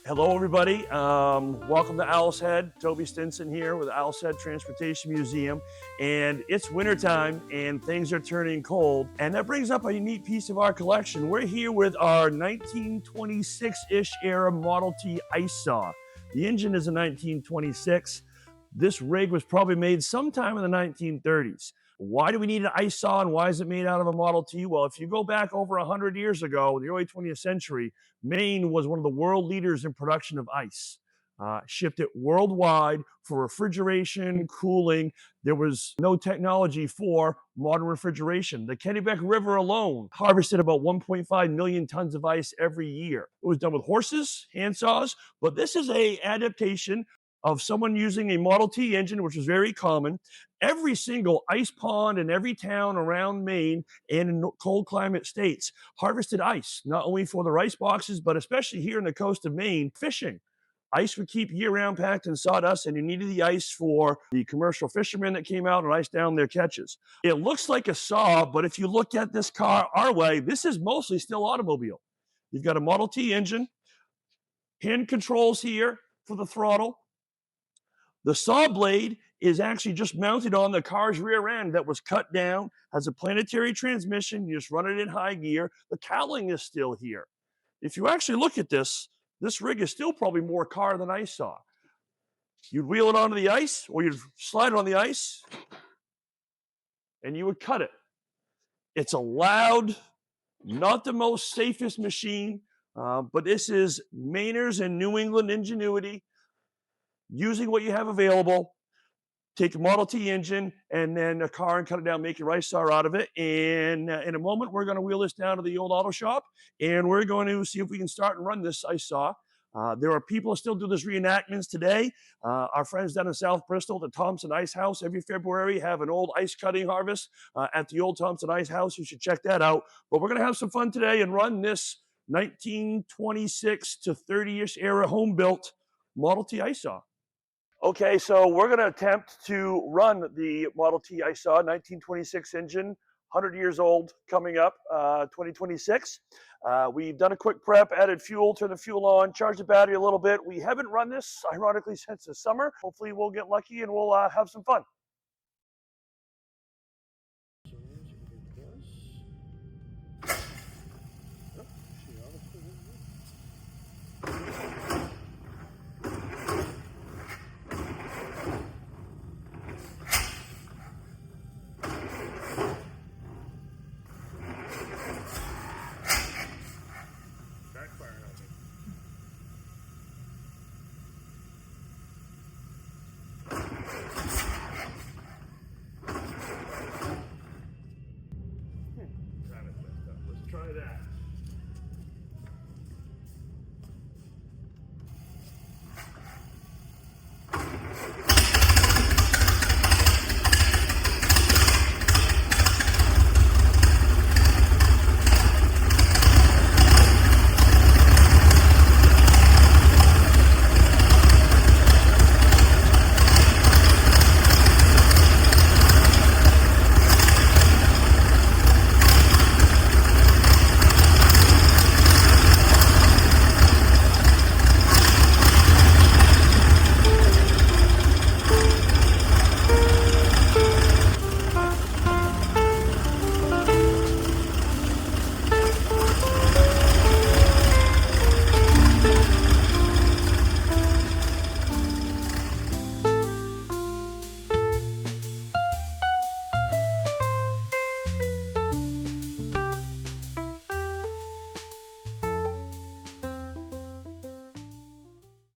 Hello, everybody. Welcome to Owl's Head. Toby Stinson here with Owl's Head Transportation Museum. And it's wintertime and things are turning cold. And that brings up a unique piece of our collection. We're here with our 1926-ish era Model T ice saw. The engine is a 1926. This rig was probably made sometime in the 1930s. Why do we need an ice saw and why is it made out of a Model T? Well, if you go back over 100 years ago, the early 20th century, Maine was one of the world leaders in production of ice. Shipped it worldwide for refrigeration, cooling. There was no technology for modern refrigeration. The Kennebec River alone harvested about 1.5 million tons of ice every year. It was done with horses, hand saws, but this is an adaptation of someone using a Model T engine, which was very common. Every single ice pond in every town around Maine and in cold climate states harvested ice, not only for the ice boxes, but especially here in the coast of Maine, fishing. Ice would keep year-round packed in sawdust, and you needed the ice for the commercial fishermen that came out and iced down their catches. It looks like a saw, but if you look at this car our way, this is mostly still automobile. You've got a Model T engine, hand controls here for the throttle. The saw blade is actually just mounted on the car's rear end that was cut down, has a planetary transmission. You just run it in high gear. The cowling is still here. If you actually look at this rig is still probably more car than ice saw. You'd wheel it onto the ice or you'd slide it on the ice and you would cut it. It's a loud, not the most safest machine, but this is Mainers and New England ingenuity, using what you have available. Take a Model T engine and then a car and cut it down, make your ice saw out of it. And in a moment, we're going to wheel this down to the old auto shop and we're going to see if we can start and run this ice saw. There are people who still do this reenactments today. Our friends down in South Bristol, the Thompson Ice House, every February have an old ice cutting harvest at the old Thompson Ice House. You should check that out. But we're going to have some fun today and run this 1926 to 30-ish era home-built Model T ice saw. Okay, so we're going to attempt to run the Model T I saw 1926 engine, 100 years old coming up, 2026. We've done a quick prep, added fuel, turned the fuel on, charged the battery a little bit. We haven't run this, ironically, since the summer. Hopefully we'll get lucky and we'll have some fun.